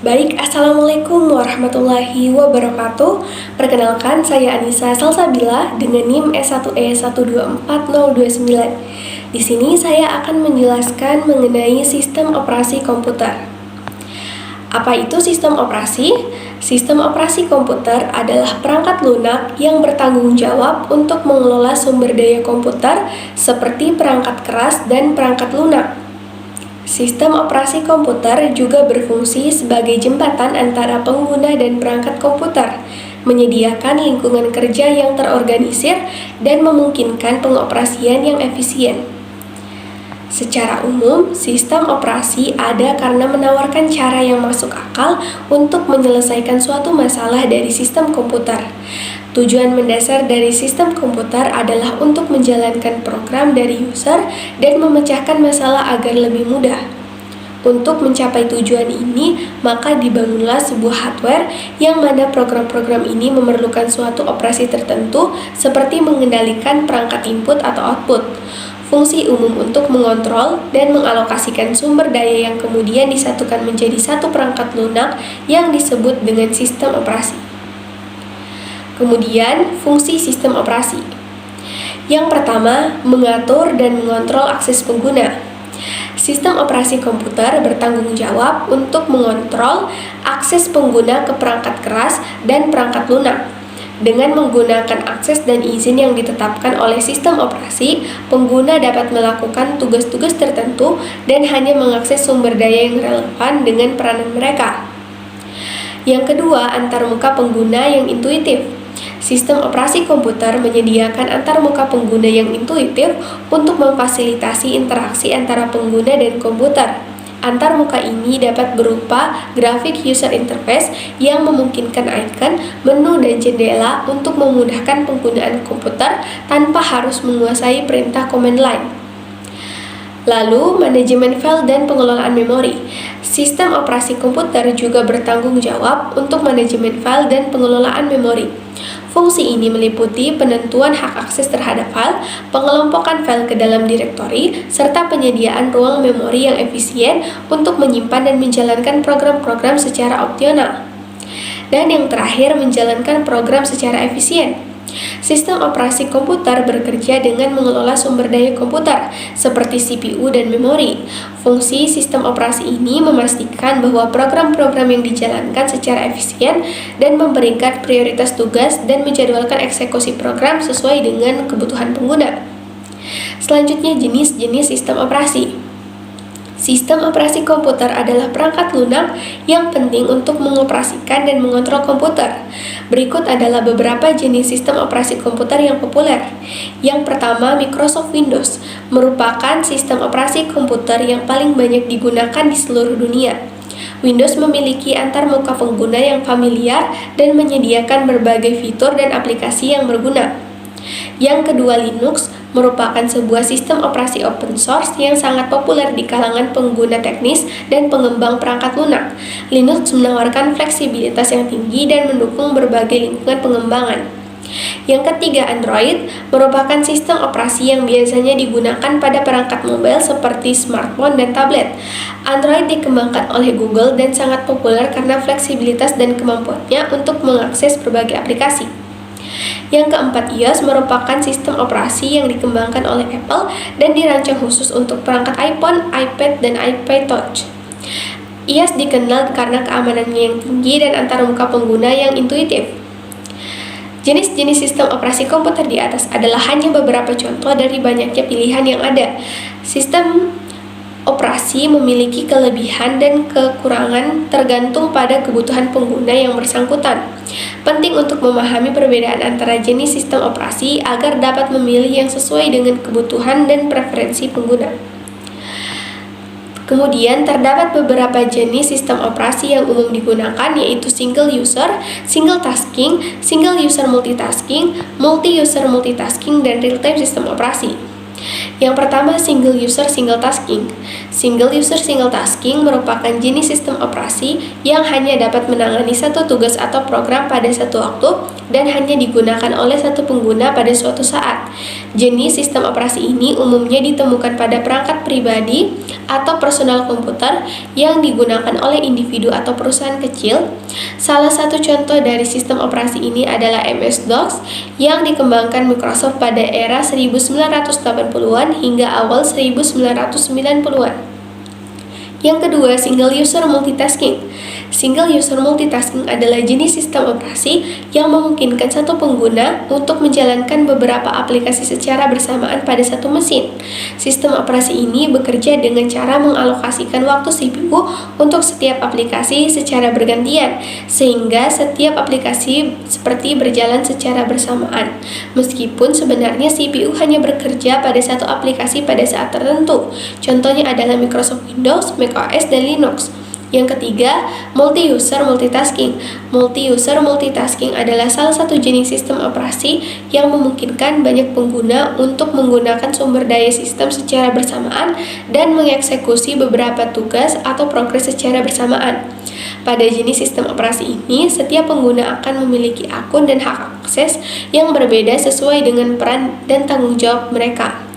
Baik, Assalamualaikum warahmatullahi wabarakatuh. Perkenalkan, saya Anissa Salsabila dengan NIM S1E124029. Di sini saya akan menjelaskan mengenai sistem operasi komputer. Apa itu sistem operasi? Sistem operasi komputer adalah perangkat lunak yang bertanggung jawab untuk mengelola sumber daya komputer seperti perangkat keras dan perangkat lunak. Sistem operasi komputer juga berfungsi sebagai jembatan antara pengguna dan perangkat komputer, menyediakan lingkungan kerja yang terorganisir dan memungkinkan pengoperasian yang efisien. Secara umum, sistem operasi ada karena menawarkan cara yang masuk akal untuk menyelesaikan suatu masalah dari sistem komputer. Tujuan mendasar dari sistem komputer adalah untuk menjalankan program dari user dan memecahkan masalah agar lebih mudah. Untuk mencapai tujuan ini, maka dibangunlah sebuah hardware yang mana program-program ini memerlukan suatu operasi tertentu seperti mengendalikan perangkat input atau output. Fungsi umum untuk mengontrol dan mengalokasikan sumber daya yang kemudian disatukan menjadi satu perangkat lunak yang disebut dengan sistem operasi. Kemudian, fungsi sistem operasi. Yang pertama, mengatur dan mengontrol akses pengguna. Sistem operasi komputer bertanggung jawab untuk mengontrol akses pengguna ke perangkat keras dan perangkat lunak. Dengan menggunakan akses dan izin yang ditetapkan oleh sistem operasi, pengguna dapat melakukan tugas-tugas tertentu dan hanya mengakses sumber daya yang relevan dengan peranan mereka. Yang kedua, antarmuka pengguna yang intuitif. Sistem operasi komputer menyediakan antarmuka pengguna yang intuitif untuk memfasilitasi interaksi antara pengguna dan komputer. Antarmuka ini dapat berupa grafik user interface yang memungkinkan icon, menu, dan jendela untuk memudahkan penggunaan komputer tanpa harus menguasai perintah command line. Lalu, manajemen file dan pengelolaan memori. Sistem operasi komputer juga bertanggung jawab untuk manajemen file dan pengelolaan memori. Fungsi ini meliputi penentuan hak akses terhadap file, pengelompokan file ke dalam direktori, serta penyediaan ruang memori yang efisien untuk menyimpan dan menjalankan program-program secara opsional. Dan yang terakhir, menjalankan program secara efisien. Sistem operasi komputer bekerja dengan mengelola sumber daya komputer, seperti CPU dan memori. Fungsi sistem operasi ini memastikan bahwa program-program yang dijalankan secara efisien dan memberikan prioritas tugas dan menjadwalkan eksekusi program sesuai dengan kebutuhan pengguna. Selanjutnya, jenis-jenis sistem operasi. Sistem operasi komputer adalah perangkat lunak yang penting untuk mengoperasikan dan mengontrol komputer. Berikut adalah beberapa jenis sistem operasi komputer yang populer. Yang pertama, Microsoft Windows merupakan sistem operasi komputer yang paling banyak digunakan di seluruh dunia. Windows memiliki antarmuka pengguna yang familiar dan menyediakan berbagai fitur dan aplikasi yang berguna. Yang kedua, Linux merupakan sebuah sistem operasi open source yang sangat populer di kalangan pengguna teknis dan pengembang perangkat lunak. Linux menawarkan fleksibilitas yang tinggi dan mendukung berbagai lingkungan pengembangan. Yang ketiga, Android merupakan sistem operasi yang biasanya digunakan pada perangkat mobile seperti smartphone dan tablet. Android dikembangkan oleh Google dan sangat populer karena fleksibilitas dan kemampuannya untuk mengakses berbagai aplikasi. Yang keempat, iOS merupakan sistem operasi yang dikembangkan oleh Apple dan dirancang khusus untuk perangkat iPhone, iPad, dan iPad Touch. iOS dikenal karena keamanannya yang tinggi dan antarmuka pengguna yang intuitif. Jenis-jenis sistem operasi komputer di atas adalah hanya beberapa contoh dari banyaknya pilihan yang ada. Sistem operasi memiliki kelebihan dan kekurangan tergantung pada kebutuhan pengguna yang bersangkutan. Penting untuk memahami perbedaan antara jenis sistem operasi agar dapat memilih yang sesuai dengan kebutuhan dan preferensi pengguna. Kemudian, terdapat beberapa jenis sistem operasi yang umum digunakan, yaitu single user, single tasking, single user multitasking, multi-user multitasking, dan real-time sistem operasi. Yang pertama, single user single tasking. Single user single tasking merupakan jenis sistem operasi yang hanya dapat menangani satu tugas atau program pada satu waktu dan hanya digunakan oleh satu pengguna pada suatu saat. Jenis sistem operasi ini umumnya ditemukan pada perangkat pribadi atau personal komputer yang digunakan oleh individu atau perusahaan kecil. Salah satu contoh dari sistem operasi ini adalah MS-DOS yang dikembangkan Microsoft pada era 1980-an hingga awal 1990-an. Yang kedua, single user multitasking. Single user multitasking adalah jenis sistem operasi yang memungkinkan satu pengguna untuk menjalankan beberapa aplikasi secara bersamaan pada satu mesin. Sistem operasi ini bekerja dengan cara mengalokasikan waktu CPU untuk setiap aplikasi secara bergantian, sehingga setiap aplikasi seperti berjalan secara bersamaan. Meskipun sebenarnya CPU hanya bekerja pada satu aplikasi pada saat tertentu. Contohnya adalah Microsoft Windows, macOS, dan Linux. Yang ketiga, multi-user multitasking. Multi-user multitasking adalah salah satu jenis sistem operasi yang memungkinkan banyak pengguna untuk menggunakan sumber daya sistem secara bersamaan dan mengeksekusi beberapa tugas atau progres secara bersamaan. Pada jenis sistem operasi ini, setiap pengguna akan memiliki akun dan hak akses yang berbeda sesuai dengan peran dan tanggung jawab mereka.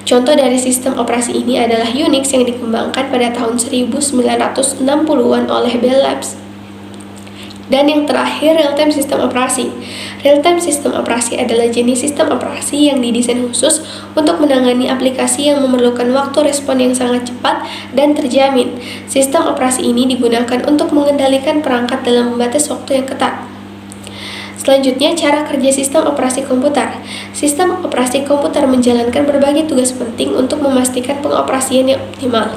Contoh dari sistem operasi ini adalah Unix yang dikembangkan pada tahun 1960-an oleh Bell Labs. Dan yang terakhir, real-time sistem operasi. Real-time sistem operasi adalah jenis sistem operasi yang didesain khusus untuk menangani aplikasi yang memerlukan waktu respon yang sangat cepat dan terjamin. Sistem operasi ini digunakan untuk mengendalikan perangkat dalam batas waktu yang ketat. Selanjutnya, cara kerja sistem operasi komputer. Sistem operasi komputer menjalankan berbagai tugas penting untuk memastikan pengoperasian yang optimal.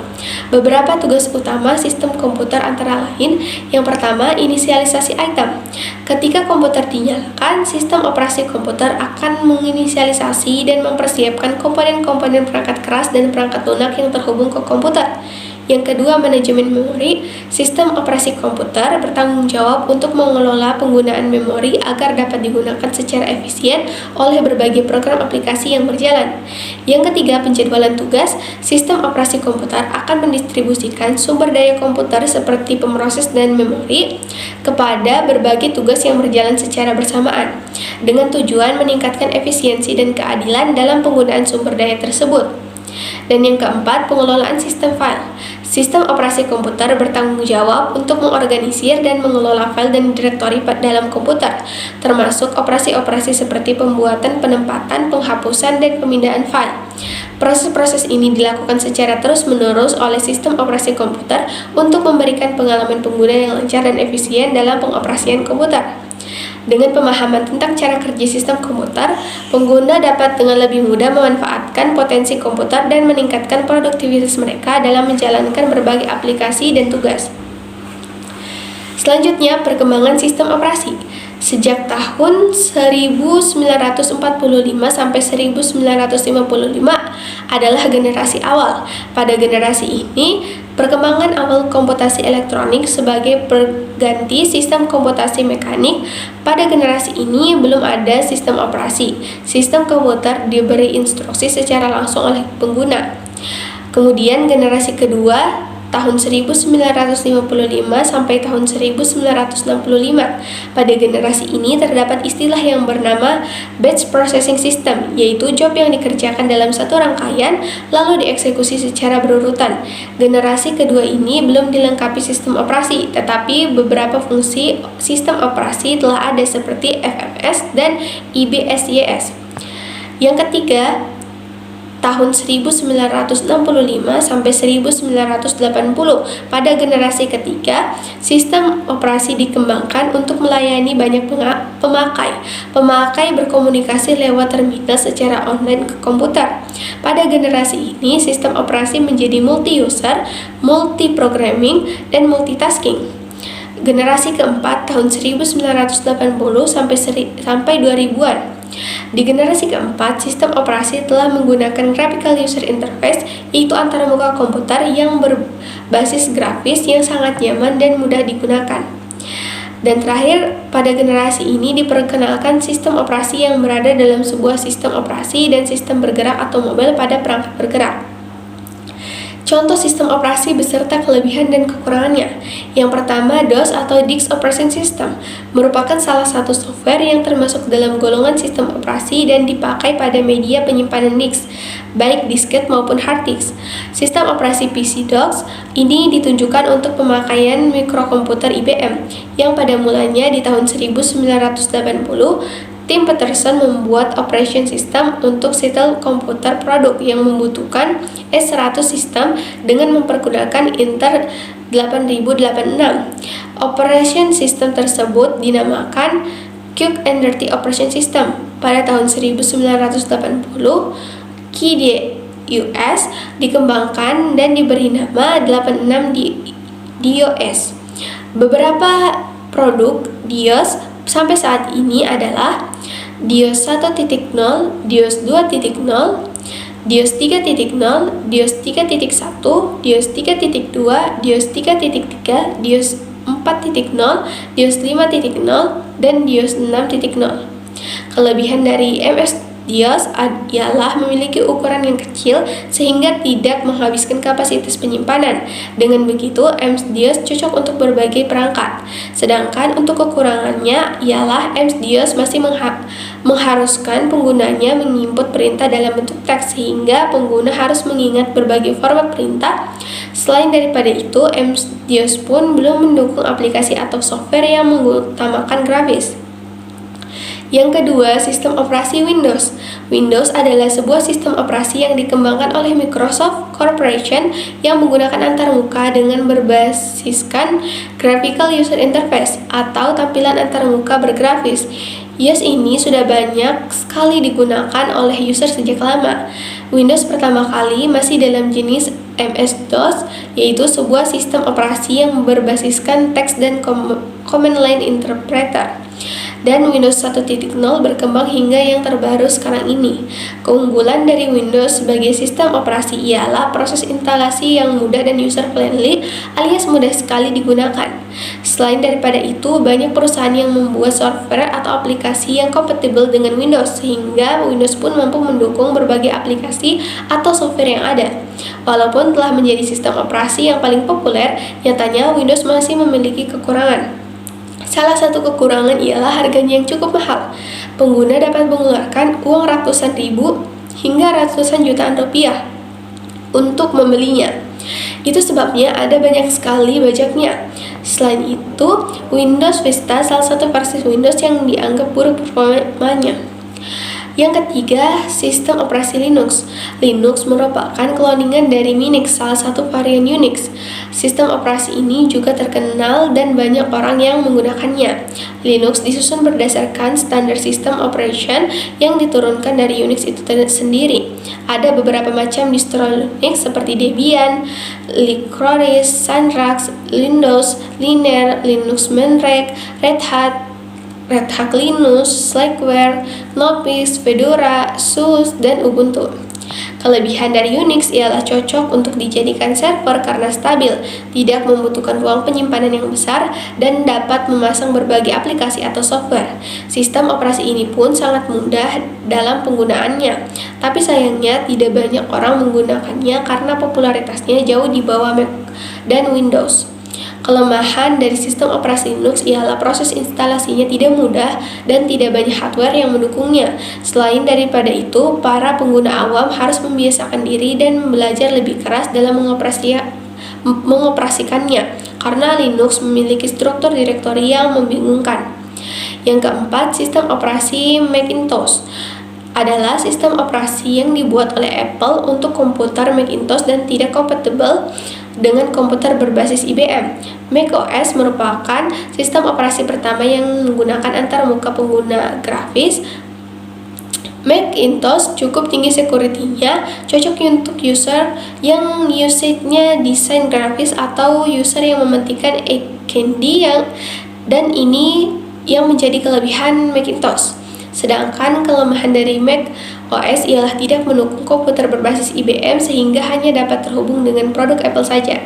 Beberapa tugas utama sistem komputer antara lain: yang pertama, inisialisasi item. Ketika komputer dinyalakan, sistem operasi komputer akan menginisialisasi dan mempersiapkan komponen-komponen perangkat keras dan perangkat lunak yang terhubung ke komputer. Yang kedua, manajemen memori. Sistem operasi komputer bertanggung jawab untuk mengelola penggunaan memori agar dapat digunakan secara efisien oleh berbagai program aplikasi yang berjalan. Yang ketiga, penjadwalan tugas. Sistem operasi komputer akan mendistribusikan sumber daya komputer seperti pemroses dan memori kepada berbagai tugas yang berjalan secara bersamaan, dengan tujuan meningkatkan efisiensi dan keadilan dalam penggunaan sumber daya tersebut. Dan yang keempat, pengelolaan sistem file. Sistem operasi komputer bertanggung jawab untuk mengorganisir dan mengelola file dan direktori dalam komputer, termasuk operasi-operasi seperti pembuatan, penempatan, penghapusan, dan pemindahan file. Proses-proses ini dilakukan secara terus-menerus oleh sistem operasi komputer untuk memberikan pengalaman pengguna yang lancar dan efisien dalam pengoperasian komputer. Dengan pemahaman tentang cara kerja sistem komputer, pengguna dapat dengan lebih mudah memanfaatkan potensi komputer dan meningkatkan produktivitas mereka dalam menjalankan berbagai aplikasi dan tugas. Selanjutnya, perkembangan sistem operasi. Sejak tahun 1945 sampai 1955 adalah generasi awal. Pada generasi ini, perkembangan awal komputasi elektronik sebagai pengganti sistem komputasi mekanik. Pada generasi ini belum ada sistem operasi. Sistem komputer diberi instruksi secara langsung oleh pengguna. Kemudian generasi kedua tahun 1955 sampai tahun 1965. Pada generasi ini terdapat istilah yang bernama batch processing system, yaitu job yang dikerjakan dalam satu rangkaian lalu dieksekusi secara berurutan. Generasi kedua ini belum dilengkapi sistem operasi, tetapi beberapa fungsi sistem operasi telah ada seperti FMS dan IBSYS. Yang ketiga, tahun 1965 sampai 1980. Pada generasi ketiga, sistem operasi dikembangkan untuk melayani banyak pemakai. Pemakai berkomunikasi lewat terminal secara online ke komputer. Pada generasi ini, sistem operasi menjadi multi-user, multi-programming, dan multitasking. Generasi keempat tahun 1980 sampai 2000-an. Di generasi keempat, sistem operasi telah menggunakan graphical user interface, yaitu antarmuka komputer yang berbasis grafis yang sangat nyaman dan mudah digunakan. Dan terakhir, pada generasi ini diperkenalkan sistem operasi yang berada dalam sebuah sistem operasi dan sistem bergerak atau mobile pada perangkat bergerak. Contoh sistem operasi beserta kelebihan dan kekurangannya. Yang pertama, DOS atau Disk Operating System merupakan salah satu software yang termasuk dalam golongan sistem operasi dan dipakai pada media penyimpanan disk, baik disket maupun hard disk. Sistem operasi PC-DOS ini ditunjukkan untuk pemakaian mikrokomputer IBM, yang pada mulanya di tahun 1980, tim Peterson membuat operation system untuk setel komputer produk yang membutuhkan S100 sistem dengan mempergunakan Intel 8086. Operation system tersebut dinamakan Quick and Dirty Operation System. Pada tahun 1980, KDUS dikembangkan dan diberi nama 86 DOS. Beberapa produk DOS sampai saat ini adalah DOS 1.0, DOS 2.0, DOS 3.0, DOS 3.1, DOS 3.2, DOS 3.3, DOS 4.0, DOS 5.0, dan DOS 6.0. Kelebihan dari MS-DOS ialah memiliki ukuran yang kecil sehingga tidak menghabiskan kapasitas penyimpanan. Dengan begitu, MS-DOS cocok untuk berbagai perangkat. Sedangkan untuk kekurangannya ialah MS-DOS masih mengharuskan penggunanya menginput perintah dalam bentuk teks sehingga pengguna harus mengingat berbagai format perintah. Selain daripada itu, MS-DOS pun belum mendukung aplikasi atau software yang mengutamakan grafis. Yang kedua, sistem operasi Windows. Windows adalah sebuah sistem operasi yang dikembangkan oleh Microsoft Corporation yang menggunakan antarmuka dengan berbasiskan Graphical User Interface atau tampilan antarmuka bergrafis. YUS ini sudah banyak sekali digunakan oleh user sejak lama. Windows pertama kali masih dalam jenis MS-DOS, yaitu sebuah sistem operasi yang berbasiskan teks dan command line interpreter. Dan Windows 1.0 berkembang hingga yang terbaru sekarang ini. Keunggulan dari Windows sebagai sistem operasi ialah proses instalasi yang mudah dan user-friendly alias mudah sekali digunakan. Selain daripada itu, banyak perusahaan yang membuat software atau aplikasi yang kompatibel dengan Windows, sehingga Windows pun mampu mendukung berbagai aplikasi atau software yang ada. Walaupun telah menjadi sistem operasi yang paling populer, nyatanya Windows masih memiliki kekurangan. Salah satu kekurangan ialah harganya yang cukup mahal. Pengguna dapat mengeluarkan uang ratusan ribu hingga ratusan jutaan rupiah untuk membelinya. Itu sebabnya ada banyak sekali bajaknya. Selain itu, Windows Vista salah satu versi Windows yang dianggap buruk performanya. Yang ketiga, sistem operasi Linux. Linux merupakan cloningan dari Minix, salah satu varian Unix. Sistem operasi ini juga terkenal dan banyak orang yang menggunakannya. Linux disusun berdasarkan standar sistem operation yang diturunkan dari Unix itu sendiri. Ada beberapa macam distro Linux seperti Debian, Licorice, Sandrax, Windows, Linear, Linux Mint, Red Hat Linux, Slackware, Knoppix, Fedora, SUSE, dan Ubuntu. Kelebihan dari Unix ialah cocok untuk dijadikan server karena stabil, tidak membutuhkan ruang penyimpanan yang besar, dan dapat memasang berbagai aplikasi atau software. Sistem operasi ini pun sangat mudah dalam penggunaannya, tapi sayangnya tidak banyak orang menggunakannya karena popularitasnya jauh di bawah Mac dan Windows. Kelemahan dari sistem operasi Linux ialah proses instalasinya tidak mudah dan tidak banyak hardware yang mendukungnya. Selain daripada itu, para pengguna awam harus membiasakan diri dan belajar lebih keras dalam mengoperasikannya, karena Linux memiliki struktur direktori yang membingungkan. Yang keempat, sistem operasi Macintosh adalah sistem operasi yang dibuat oleh Apple untuk komputer Macintosh dan tidak kompatibel dengan komputer berbasis IBM. macOS merupakan sistem operasi pertama yang menggunakan antarmuka pengguna grafis. Macintosh cukup tinggi security-nya, cocok untuk user yang usage-nya desain grafis atau user yang mementingkan candy dan ini yang menjadi kelebihan Macintosh. Sedangkan kelemahan dari Mac OS ialah tidak mendukung komputer berbasis IBM sehingga hanya dapat terhubung dengan produk Apple saja.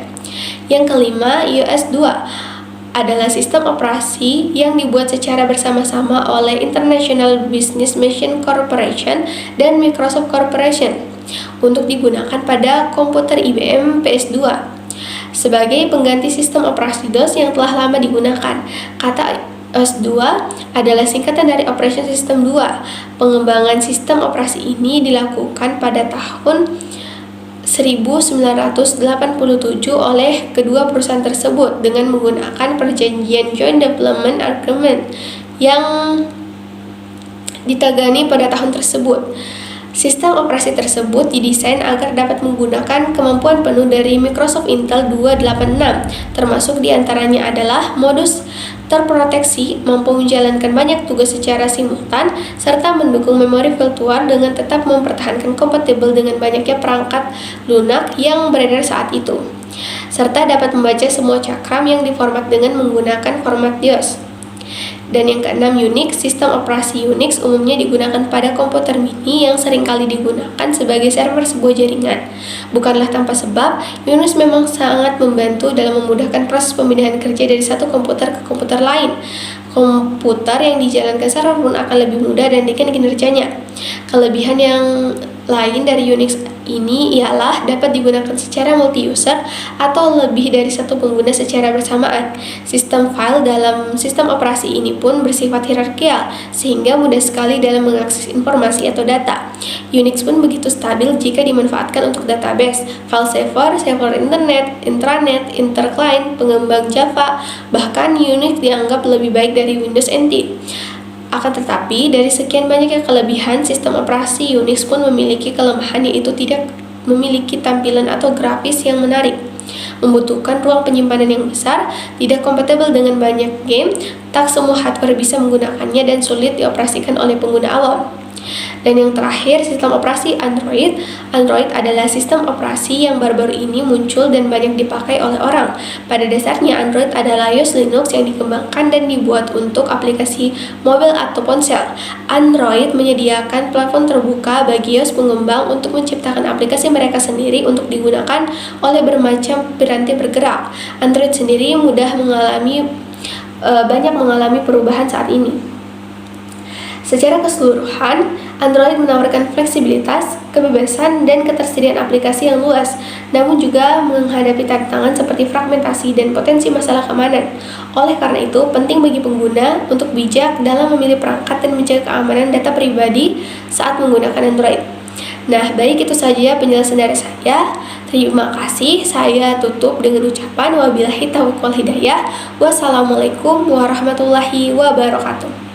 Yang kelima, iOS 2 adalah sistem operasi yang dibuat secara bersama-sama oleh International Business Machine Corporation dan Microsoft Corporation. untuk digunakan pada komputer IBM PS2 sebagai pengganti sistem operasi DOS yang telah lama digunakan. Kata OS 2 adalah singkatan dari Operation System 2. Pengembangan sistem operasi ini dilakukan pada tahun 1987 oleh kedua perusahaan tersebut dengan menggunakan perjanjian Joint Development Agreement yang ditagani pada tahun tersebut. Sistem operasi tersebut didesain agar dapat menggunakan kemampuan penuh dari Microsoft Intel 286, termasuk diantaranya adalah modus terproteksi, mampu menjalankan banyak tugas secara simultan, serta mendukung memori virtual dengan tetap mempertahankan kompatibel dengan banyaknya perangkat lunak yang beredar saat itu, serta dapat membaca semua cakram yang diformat dengan menggunakan format DOS. Dan yang keenam, Unix. Sistem operasi Unix umumnya digunakan pada komputer mini yang seringkali digunakan sebagai server sebuah jaringan. Bukanlah tanpa sebab, Unix memang sangat membantu dalam memudahkan proses pemindahan kerja dari satu komputer ke komputer lain. Komputer yang dijalankan server pun akan lebih mudah dan tingkat kinerjanya. Kelebihan yang lain dari Unix ini ialah dapat digunakan secara multi-user atau lebih dari satu pengguna secara bersamaan. Sistem file dalam sistem operasi ini pun bersifat hierarkial, sehingga mudah sekali dalam mengakses informasi atau data. Unix pun begitu stabil jika dimanfaatkan untuk database, file server, server internet, intranet, interclient, pengembang Java, bahkan Unix dianggap lebih baik dari Windows NT. Akan tetapi, dari sekian banyaknya kelebihan, sistem operasi Unix pun memiliki kelemahan, yaitu tidak memiliki tampilan atau grafis yang menarik, membutuhkan ruang penyimpanan yang besar, tidak kompatibel dengan banyak game, tak semua hardware bisa menggunakannya, dan sulit dioperasikan oleh pengguna awam. Dan yang terakhir, sistem operasi Android. Android adalah sistem operasi yang baru-baru ini muncul dan banyak dipakai oleh orang. Pada dasarnya, Android adalah OS Linux yang dikembangkan dan dibuat untuk aplikasi mobil atau ponsel. Android menyediakan platform terbuka bagi OS pengembang untuk menciptakan aplikasi mereka sendiri untuk digunakan oleh bermacam piranti bergerak. Android sendiri banyak mengalami perubahan saat ini. Secara keseluruhan, Android menawarkan fleksibilitas, kebebasan, dan ketersediaan aplikasi yang luas, namun juga menghadapi tantangan seperti fragmentasi dan potensi masalah keamanan. Oleh karena itu, penting bagi pengguna untuk bijak dalam memilih perangkat dan menjaga keamanan data pribadi saat menggunakan Android. Nah, baik itu saja penjelasan dari saya. Terima kasih. Saya tutup dengan ucapan wabillahi taufiq wal hidayah. Wassalamualaikum warahmatullahi wabarakatuh.